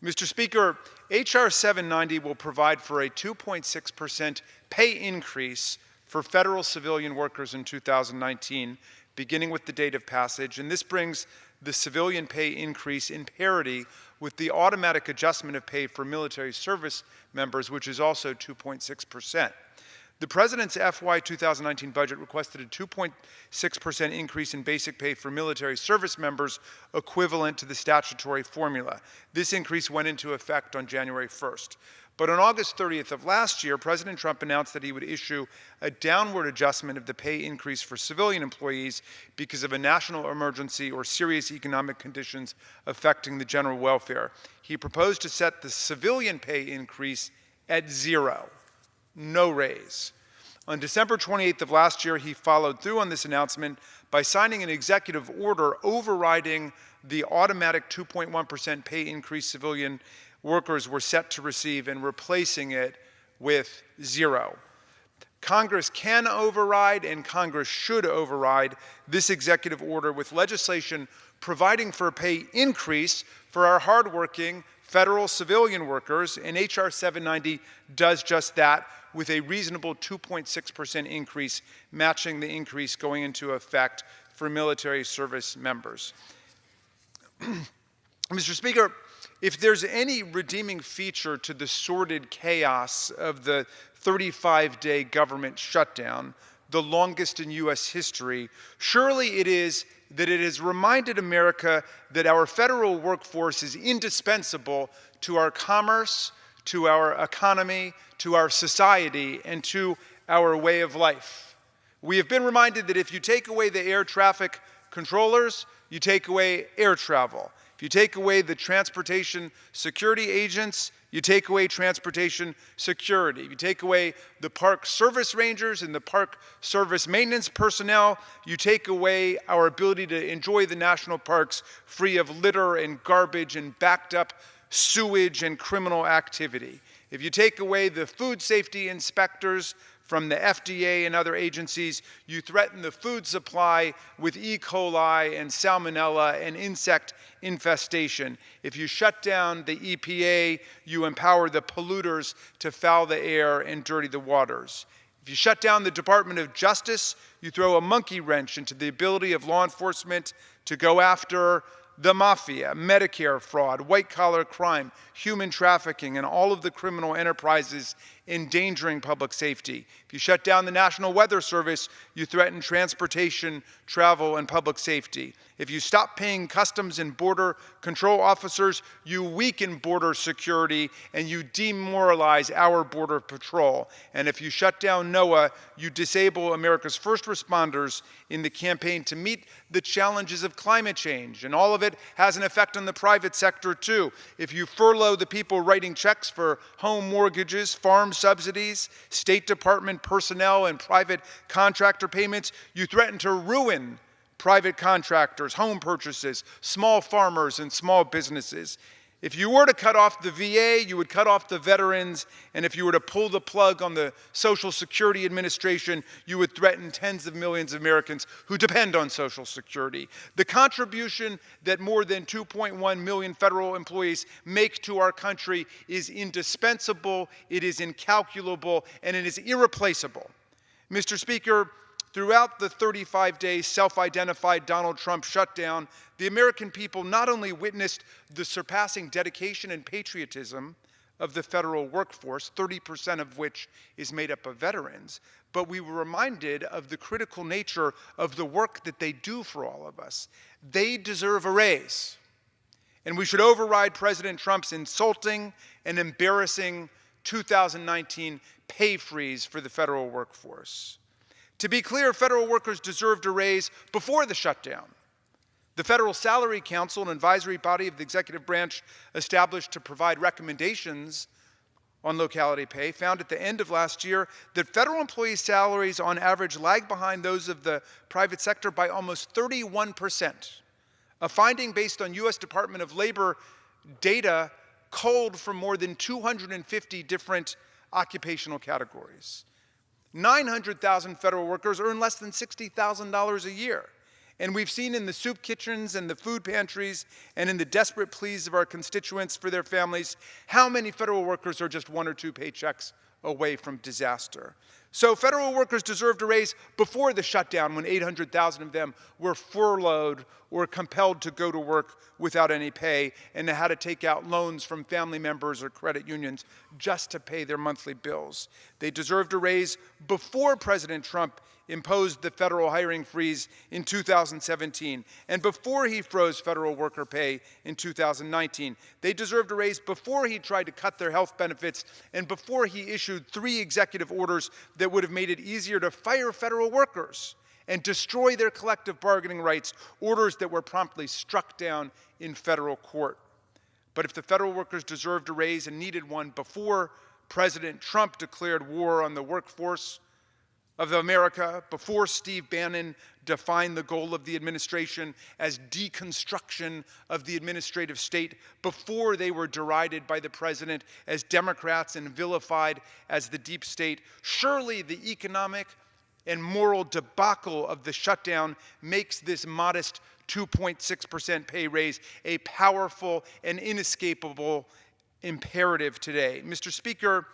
Mr. Speaker, H.R. 790 will provide for a 2.6% pay increase for federal civilian workers in 2019, beginning with the date of passage, and this brings the civilian pay increase in parity with the automatic adjustment of pay for military service members, which is also 2.6%. The President's FY 2019 budget requested a 2.6% increase in basic pay for military service members, equivalent to the statutory formula. This increase went into effect on January 1st. But on August 30th of last year, President Trump announced that he would issue a downward adjustment of the pay increase for civilian employees because of a national emergency or serious economic conditions affecting the general welfare. He proposed to set the civilian pay increase at 0. No raise. On December 28th of last year, he followed through on this announcement by signing an executive order overriding the automatic 2.1% pay increase civilian workers were set to receive and replacing it with 0. Congress can override and Congress should override this executive order with legislation providing for a pay increase for our hardworking federal civilian workers, and H.R. 790 does just that with a reasonable 2.6% increase, matching the increase going into effect for military service members. Mr. Speaker, if there's any redeeming feature to the sordid chaos of the 35-day government shutdown, the longest in U.S. history, surely it is that it has reminded America that our federal workforce is indispensable to our commerce, to our economy, to our society, and to our way of life. We have been reminded that if you take away the air traffic controllers, you take away air travel. If you take away the transportation security agents, you take away transportation security. If you take away the park service rangers and the park service maintenance personnel, you take away our ability to enjoy the national parks free of litter and garbage and backed up sewage and criminal activity. If you take away the food safety inspectors from the FDA and other agencies, you threaten the food supply with E. coli and salmonella and insect infestation. If you shut down the EPA, you empower the polluters to foul the air and dirty the waters. If you shut down the Department of Justice, you throw a monkey wrench into the ability of law enforcement to go after the mafia, Medicare fraud, white-collar crime, human trafficking, and all of the criminal enterprises endangering public safety. If you shut down the National Weather Service, you threaten transportation, travel, and public safety. If you stop paying Customs and Border Control officers, you weaken border security and you demoralize our Border Patrol. And if you shut down NOAA, you disable America's first responders in the campaign to meet the challenges of climate change. And all of it has an effect on the private sector, too. If you furlough the people writing checks for home mortgages, farm subsidies, State Department personnel, and private contractor payments, you threaten to ruin private contractors, home purchases, small farmers, and small businesses. If you were to cut off the VA, you would cut off the veterans, and if you were to pull the plug on the Social Security Administration, you would threaten tens of millions of Americans who depend on Social Security. The contribution that more than 2.1 million federal employees make to our country is indispensable, it is incalculable, and it is irreplaceable. Mr. Speaker, throughout the 35-day self-identified Donald Trump shutdown, the American people not only witnessed the surpassing dedication and patriotism of the federal workforce, 30% of which is made up of veterans, but we were reminded of the critical nature of the work that they do for all of us. They deserve a raise, and we should override President Trump's insulting and embarrassing 2019 pay freeze for the federal workforce. To be clear, federal workers deserved a raise before the shutdown. The Federal Salary Council, an advisory body of the executive branch established to provide recommendations on locality pay, found at the end of last year that federal employees' salaries on average lag behind those of the private sector by almost 31%, a finding based on U.S. Department of Labor data culled from more than 250 different occupational categories. 900,000 federal workers earn less than $60,000 a year. And we've seen in the soup kitchens and the food pantries and in the desperate pleas of our constituents for their families how many federal workers are just 1 or 2 paychecks away from disaster. So federal workers deserved a raise before the shutdown, when 800,000 of them were furloughed or compelled to go to work without any pay and had to take out loans from family members or credit unions just to pay their monthly bills. They deserved a raise before President Trump imposed the federal hiring freeze in 2017 and before he froze federal worker pay in 2019. They deserved a raise before he tried to cut their health benefits and before he issued 3 executive orders that would have made it easier to fire federal workers and destroy their collective bargaining rights, orders that were promptly struck down in federal court. But if the federal workers deserved a raise and needed one before President Trump declared war on the workforce of America, before Steve Bannon defined the goal of the administration as deconstruction of the administrative state, before they were derided by the president as Democrats and vilified as the deep state, surely the economic and moral debacle of the shutdown makes this modest 2.6% pay raise a powerful and inescapable imperative today. Mr. Speaker,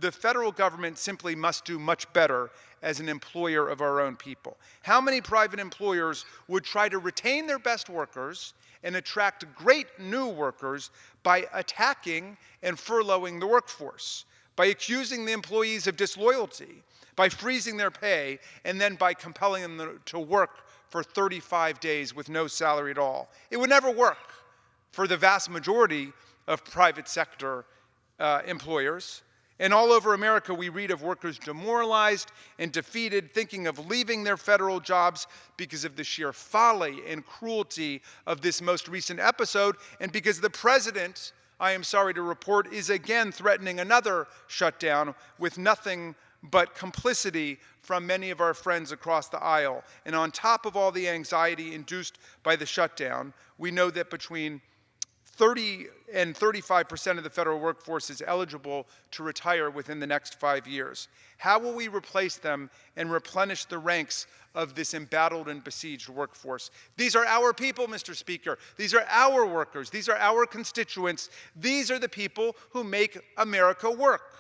the federal government simply must do much better as an employer of our own people. How many private employers would try to retain their best workers and attract great new workers by attacking and furloughing the workforce, by accusing the employees of disloyalty, by freezing their pay, and then by compelling them to work for 35 days with no salary at all? It would never work for the vast majority of private sector employers. And all over America, we read of workers demoralized and defeated, thinking of leaving their federal jobs because of the sheer folly and cruelty of this most recent episode, and because the president, I am sorry to report, is again threatening another shutdown with nothing but complicity from many of our friends across the aisle. And on top of all the anxiety induced by the shutdown, we know that between 30 and 35% of the federal workforce is eligible to retire within the next 5 years. How will we replace them and replenish the ranks of this embattled and besieged workforce? These are our people, Mr. Speaker. These are our workers. These are our constituents. These are the people who make America work.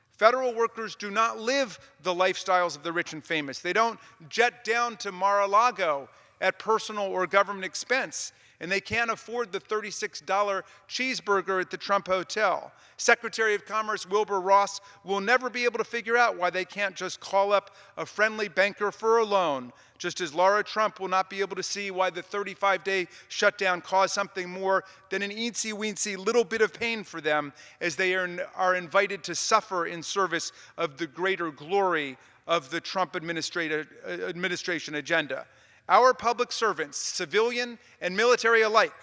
Federal workers do not live the lifestyles of the rich and famous. They don't jet down to Mar-a-Lago at personal or government expense, and they can't afford the $36 cheeseburger at the Trump Hotel. Secretary of Commerce Wilbur Ross will never be able to figure out why they can't just call up a friendly banker for a loan, just as Laura Trump will not be able to see why the 35-day shutdown caused something more than an eensy-weensy little bit of pain for them, as they are invited to suffer in service of the greater glory of the Trump administration agenda. Our public servants, civilian and military alike,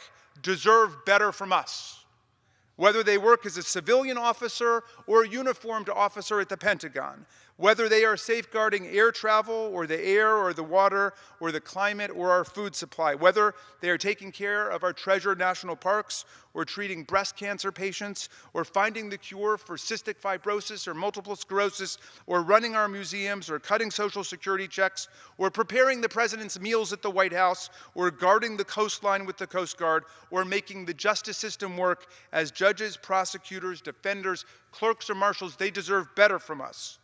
deserve better from us. Whether they work as a civilian officer or a uniformed officer at the Pentagon, whether they are safeguarding air travel or the air or the water or the climate or our food supply, whether they are taking care of our treasured national parks or treating breast cancer patients or finding the cure for cystic fibrosis or multiple sclerosis or running our museums or cutting Social Security checks or preparing the president's meals at the White House or guarding the coastline with the Coast Guard or making the justice system work as judges, prosecutors, defenders, clerks, or marshals, they deserve better from us.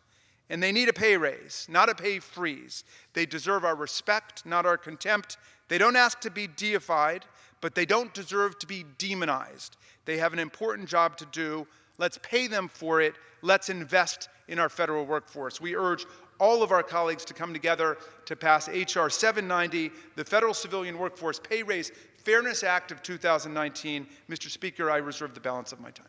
And they need a pay raise, not a pay freeze. They deserve our respect, not our contempt. They don't ask to be deified, but they don't deserve to be demonized. They have an important job to do. Let's pay them for it. Let's invest in our federal workforce. We urge all of our colleagues to come together to pass H.R. 790, the Federal Civilian Workforce Pay Raise Fairness Act of 2019. Mr. Speaker, I reserve the balance of my time.